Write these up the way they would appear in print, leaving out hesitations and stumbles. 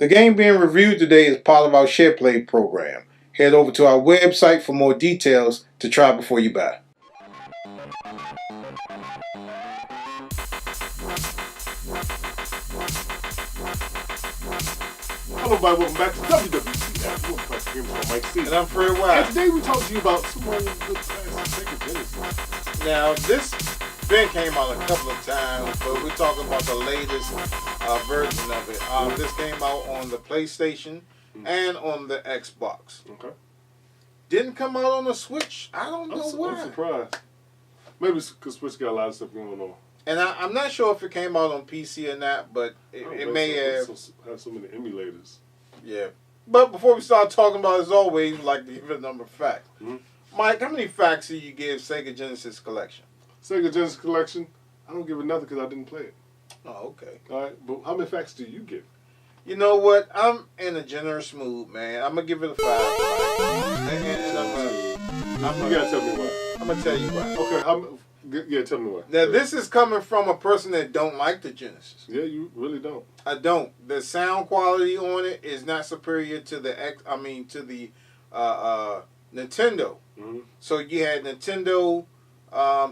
The game being reviewed today is part of our SharePlay program. Head over to our website for more details to try before you buy. Hello, everybody. Welcome back to WWCF. I'm MikeC. And I'm Fred Wild. And today we talk to you about some old good classic Sega Genesis. Now, this been came out a couple of times, but we're talking about the latest version of it. This came out on the PlayStation and on the Xbox. Okay. Didn't come out on the Switch. I don't know why. I'm surprised. Maybe it's because Switch got a lot of stuff going on. And I'm not sure if it came out on PC or not, but it may have. So many emulators. Yeah. But before we start talking about it, as always, we like to give a number of facts. Mike, how many facts do you give Sega Genesis Collection? Sega Genesis Collection, I don't give it nothing because I didn't play it. Oh, okay. All right, but how many facts do you give? You know what? I'm in a generous mood, man. I'm going to give it a 5. You got to tell me why. I'm going to tell you why. Okay, tell me why. Now, this is coming from a person that don't like the Genesis. Yeah, you really don't. I don't. The sound quality on it is not superior to the Nintendo. So you had Nintendo,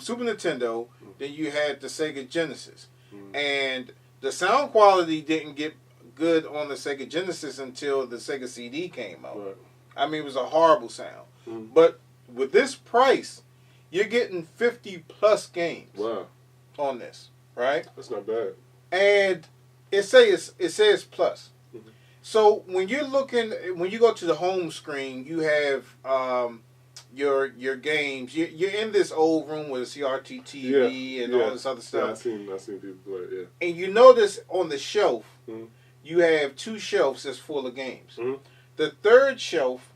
Super Nintendo, then you had the Sega Genesis. And the sound quality didn't get good on the Sega Genesis until the Sega CD came out. Right. I mean, it was a horrible sound. But with this price, you're getting 50 plus games on this, right? That's not bad. And it says plus. So when you go to the home screen, you have your games. You're in this old room with a CRT TV and all this other stuff. Yeah, I've seen people play it, yeah. And you notice on the shelf, you have 2 shelves that's full of games. The third shelf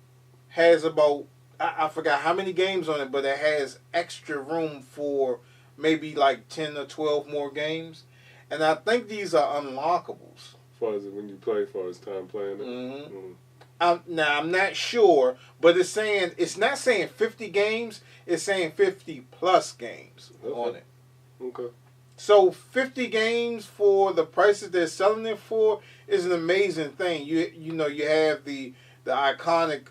has about, I forgot how many games on it, but it has extra room for maybe like 10 or 12 more games. And I think these are unlockables. As far as when you play, as far as time playing it? Now, I'm not sure, but it's not saying 50 games, it's saying 50 plus games on it. Okay. So 50 games for the prices they're selling it for is an amazing thing. You know, you have the iconic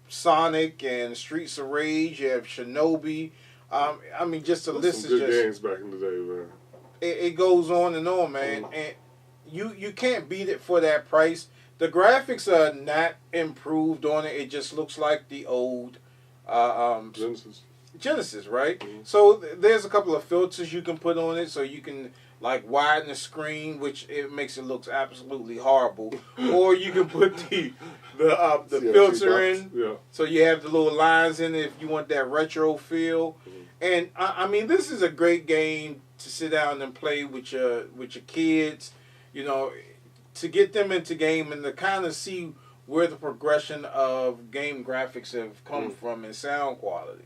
Sonic and Streets of Rage, you have Shinobi. I mean, just the list is some good games back in the day, man. It goes on, man. And you can't beat it for that price. The graphics are not improved on it. It just looks like the old Genesis, right? So there's a couple of filters you can put on it, so you can like widen the screen, which it makes it look absolutely horrible. Or you can put the filter in, so you have the little lines in it if you want that retro feel. And I mean, this is a great game to sit down and play with your kids, you know, to get them into game and to kind of see where the progression of game graphics have come from and sound quality.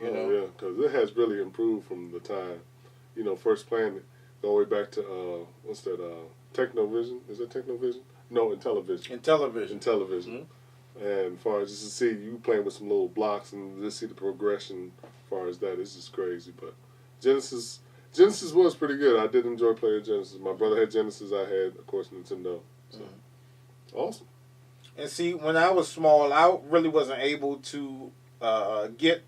You know? Yeah, because it has really improved from the time, you know, first playing it, all the way back to, what's that, Technovision? Is that Technovision? No, Intellivision. Intellivision. And as far as just to see you playing with some little blocks and just see the progression as far as that, it's just crazy. But Genesis was pretty good. I did enjoy playing Genesis. My brother had Genesis. I had, of course, Nintendo. So awesome. And see, when I was small, I really wasn't able to get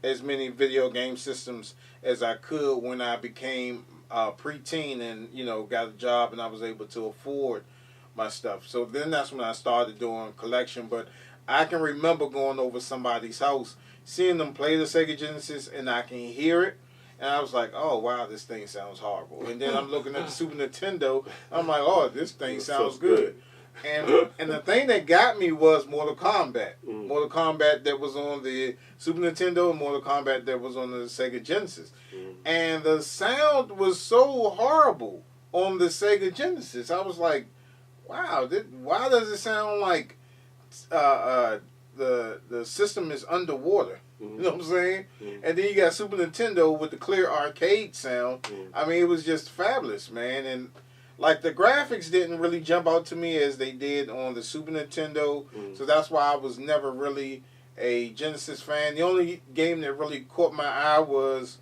as many video game systems as I could when I became preteen and, you know, got a job and I was able to afford my stuff. So then that's when I started doing collection. But I can remember going over somebody's house, seeing them play the Sega Genesis, and I can hear it. And I was like, oh, wow, this thing sounds horrible. And then I'm looking at the Super Nintendo. I'm like, oh, this thing sounds good. And the thing that got me was Mortal Kombat. Mortal Kombat that was on the Super Nintendo and Mortal Kombat that was on the Sega Genesis. And the sound was so horrible on the Sega Genesis. I was like, wow, why does it sound like the system is underwater? You know what I'm saying? And then you got Super Nintendo with the clear arcade sound. I mean, it was just fabulous, man. And like the graphics didn't really jump out to me as they did on the Super Nintendo. So that's why I was never really a Genesis fan. The only game that really caught my eye was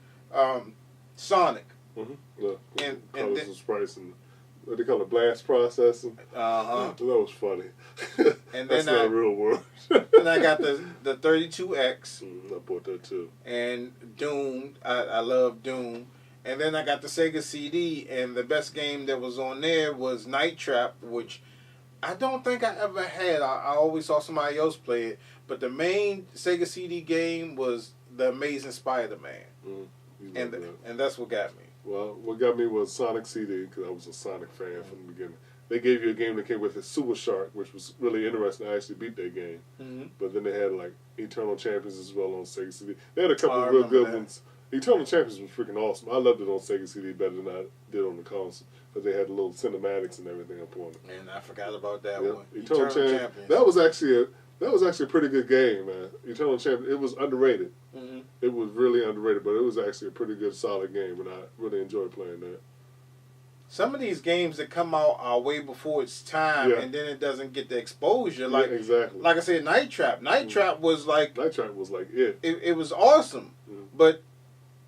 Sonic. Yeah, and colors and sprites and what they call it, blast processing. Uh-huh. That was funny. And That's then not real world. And I got the 32X. I bought that too. And Doom. I love Doom. And then I got the Sega CD, and the best game that was on there was Night Trap, which I don't think I ever had. I always saw somebody else play it. But the main Sega CD game was The Amazing Spider-Man. And that's what got me. Well, what got me was Sonic CD, because I was a Sonic fan from the beginning. They gave you a game that came with a Super Shark, which was really interesting. I actually beat that game. But then they had like Eternal Champions as well on Sega CD. They had a couple of real good ones. Eternal Champions was freaking awesome. I loved it on Sega CD better than I did on the console. But they had the little cinematics and everything up on it. And I forgot about that one. Eternal Champions. That was actually a pretty good game, man. Eternal Champions. It was underrated. It was really underrated, but it was actually a pretty good, solid game, and I really enjoyed playing that. Some of these games that come out are way before its time, and then it doesn't get the exposure. Like exactly. Like I said, Night Trap. Night Trap was like it. It was awesome, but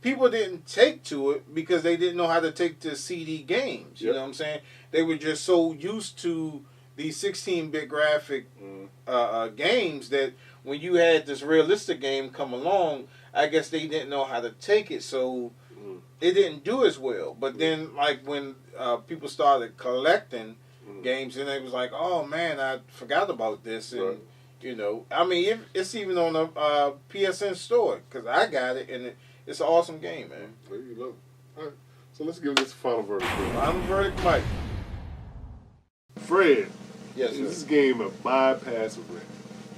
people didn't take to it because they didn't know how to take to CD games. You know what I'm saying? They were just so used to these 16-bit graphic games that when you had this realistic game come along, I guess they didn't know how to take it, so it didn't do as well. But then, like, when people started collecting games, and it was like, oh, man, I forgot about this. And, you know, I mean, it's even on the PSN store, because I got it, and it's an awesome game, man. There you go. All right, so let's give this a final verdict. Final verdict, Mike. Fred. Yes, sir. Is this game a bypass or rent?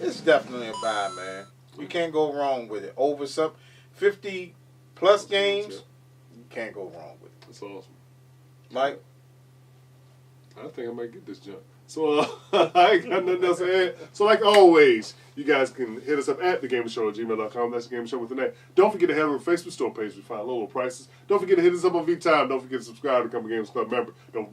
It's definitely a buy, man. You can't go wrong with it. Over some 50-plus games, you can't go wrong with it. That's awesome. Mike? I think I might get this junk. So I ain't got nothing else to add. So like always, you guys can hit us up at thagamersshow@gmail.com. That's the Gamer Show with an A. Don't forget to head over to our Facebook store page. We find low prices. Don't forget to hit us up on vTime. Don't forget to subscribe to become a Gamers Club member. Don't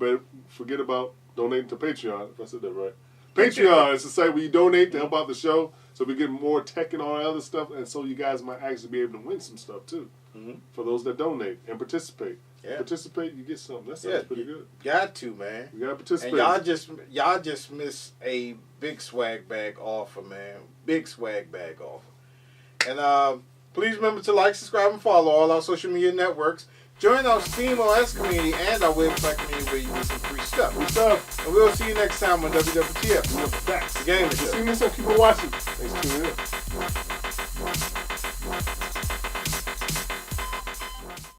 forget about donating to Patreon, if I said that right. Patreon is the site where you donate to help out the show, so we get more tech and all that other stuff, and so you guys might actually be able to win some stuff too. For those that donate and participate. Participate, you get something. That sounds pretty good. Got to, man. You gotta participate. And y'all just missed a big swag bag offer, man. Big swag bag offer. And please remember to like, subscribe, and follow all our social media networks. Join our Steam OS community and our website community where you get some free stuff. And we'll see you next time on WWTF. That's the Gamer Show. See you next time. Keep on watching. Thanks for tuning in.